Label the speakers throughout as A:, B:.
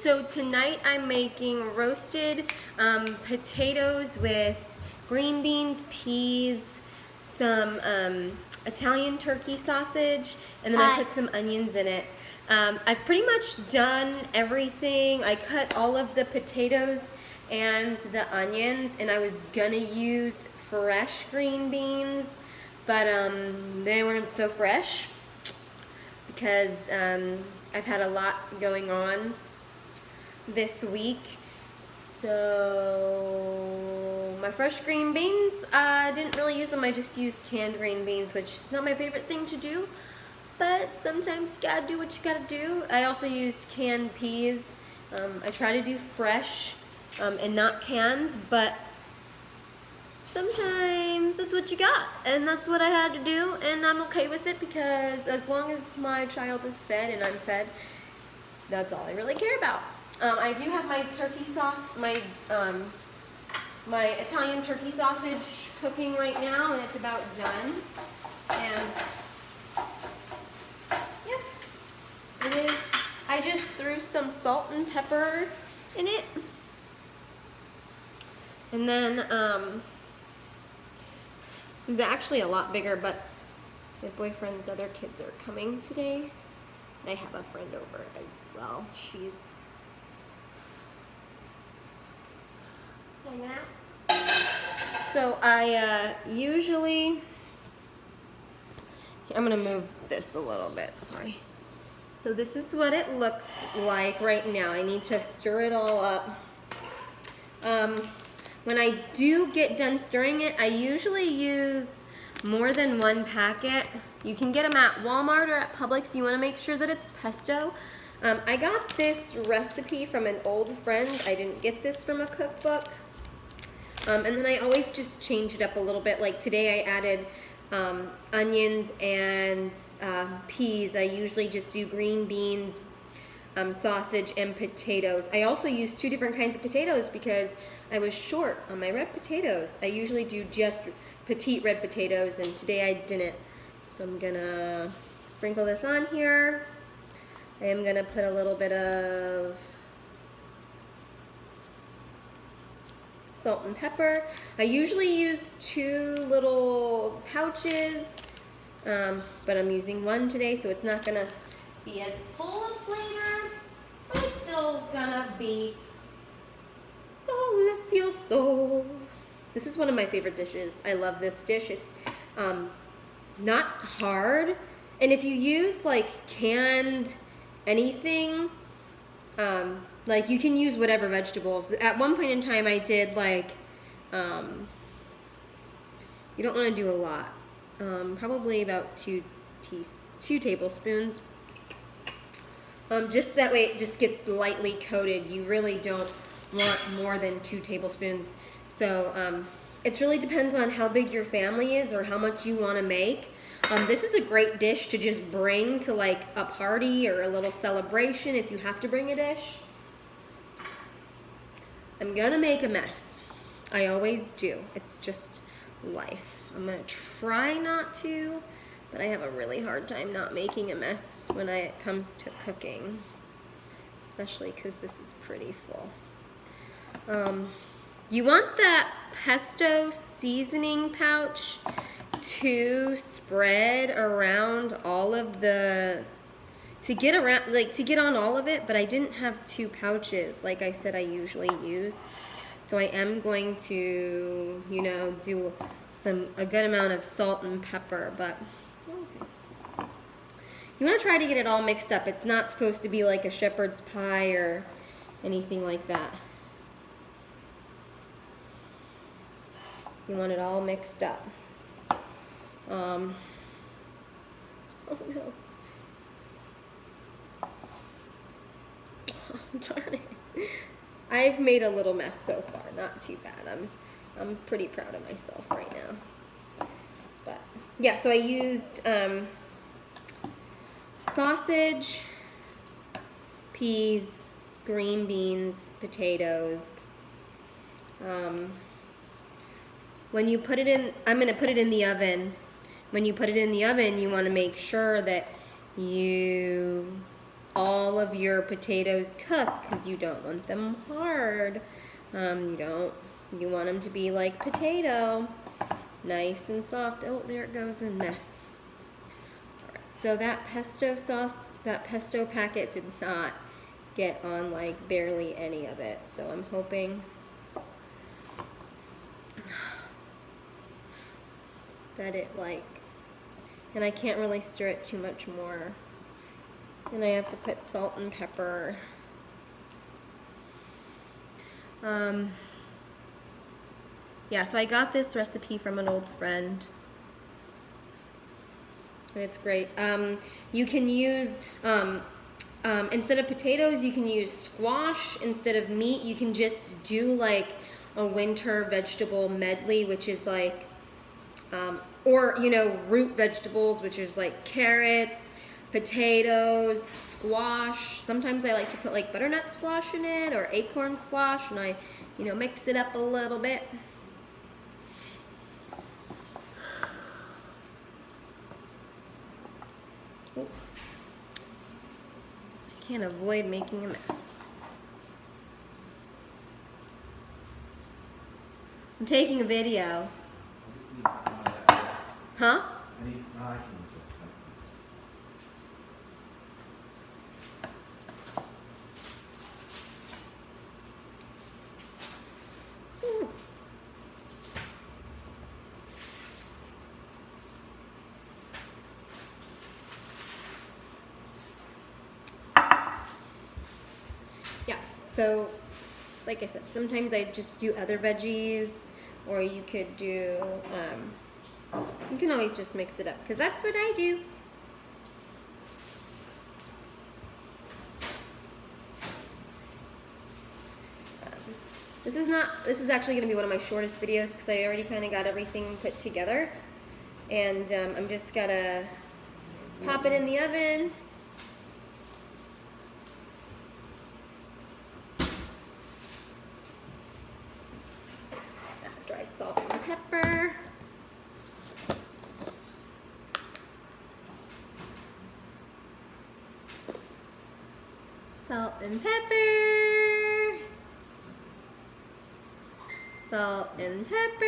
A: So tonight I'm making roasted potatoes with green beans, peas, some Italian turkey sausage, and then I put some onions in it. I've pretty much done everything. I cut all of the potatoes and the onions, and I was gonna use fresh green beans, but they weren't so fresh because I've had a lot going on this week. So my fresh green beans, I didn't really use them. I just used canned green beans, which is not my favorite thing to do, but sometimes you gotta do what you gotta do. I also used canned peas. I try to do fresh and not canned, but sometimes that's what you got, and that's what I had to do, and I'm okay with it because as long as my child is fed and I'm fed, that's all I really care about. I do have my turkey sauce, my Italian turkey sausage cooking right now, and it's about done. And yep, it is. I just threw some salt and pepper in it, and then this is actually a lot bigger, but my boyfriend's other kids are coming today. And I have a friend over as well. She's hanging out. So I usually, I'm gonna move this a little bit, sorry. So this is what it looks like right now. I need to stir it all up. When I do get done stirring it, I usually use more than one packet. You can get them at Walmart or at Publix. You want to make sure that it's pesto. I got this recipe from an old friend. I didn't get this from a cookbook. And then I always just change it up a little bit. Like today I added onions and peas. I usually just do green beans, sausage, and potatoes. I also use 2 different kinds of potatoes because I was short on my red potatoes. I usually do just petite red potatoes, and today I didn't. So I'm gonna sprinkle this on here. I am gonna put a little bit of salt and pepper. I usually use 2 little pouches, but I'm using 1 today, so it's not gonna be as full of flavor, but it's still gonna be delicioso. This is one of my favorite dishes. I love this dish. It's not hard, and if you use like canned anything, like you can use whatever vegetables. At one point in time I did like, you don't want to do a lot, probably about 2 tablespoons. Just that way it just gets lightly coated. You really don't want more than 2 tablespoons. So it really depends on how big your family is or how much you want to make. This is a great dish to just bring to like a party or a little celebration if you have to bring a dish. I'm gonna make a mess. I always do. It's just life. I'm gonna try not to, but I have a really hard time not making a mess when it comes to cooking, especially because this is pretty full. You want that pesto seasoning pouch to spread around all of the, to get on all of it, but I didn't have 2 pouches like I said I usually use. So I am going to, you know, do a good amount of salt and pepper, but okay. You want to try to get it all mixed up. It's not supposed to be like a shepherd's pie or anything like that. You want it all mixed up. Oh no. Oh, darn it. I've made a little mess so far, not too bad. I'm pretty proud of myself right now. But yeah, so I used sausage, peas, green beans, potatoes. When you put it in, I'm going to put it in the oven. When you put it in the oven, you want to make sure that you all of your potatoes cook because you don't want them hard. You want them to be like potato, nice and soft. Oh, there it goes in mess. All right, so that pesto sauce, that pesto packet did not get on like barely any of it. So I'm hoping that it like, and I can't really stir it too much more. Then I have to put salt and pepper. Yeah, so I got this recipe from an old friend. And it's great. You can use, instead of potatoes, you can use squash. Instead of meat, you can just do like a winter vegetable medley, which is like, or, you know, root vegetables, which is like carrots, potatoes, squash. Sometimes I like to put like butternut squash in it or acorn squash, and I, you know, mix it up a little bit. Oh. I can't avoid making a mess. I'm taking a video. Huh?
B: I need some items.
A: Yeah, so like I said, sometimes I just do other veggies, or you could do, you can always just mix it up, because that's what I do. This is actually going to be one of my shortest videos, because I already kind of got everything put together. And I'm just going to pop it in the oven. Dry salt and pepper. Salt and pepper. Salt and pepper.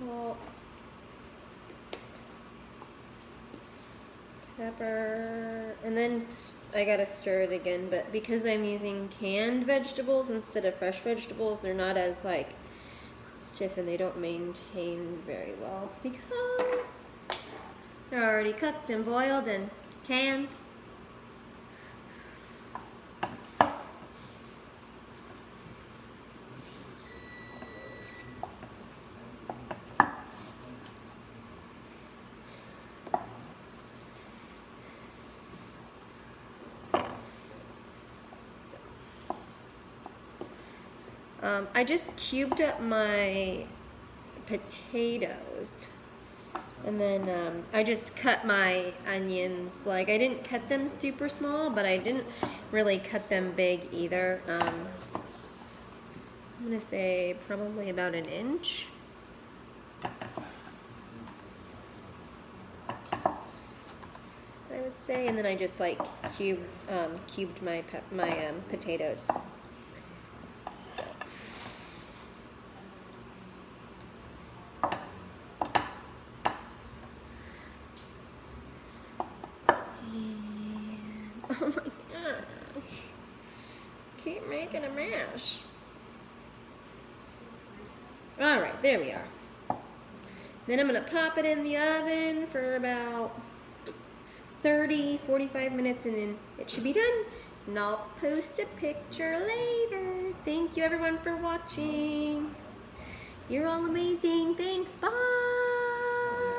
A: Salt, pepper, and then I gotta stir it again, but because I'm using canned vegetables instead of fresh vegetables, they're not as like stiff and they don't maintain very well because they're already cooked and boiled and canned. I just cubed up my potatoes, and then I just cut my onions. Like, I didn't cut them super small, but I didn't really cut them big either. I'm gonna say probably about an inch. I would say, and then I just like cubed my potatoes. Oh my gosh. Keep making a mess. Alright, there we are. Then I'm going to pop it in the oven for about 30-45 minutes, and then it should be done. And I'll post a picture later. Thank you everyone for watching. You're all amazing. Thanks. Bye.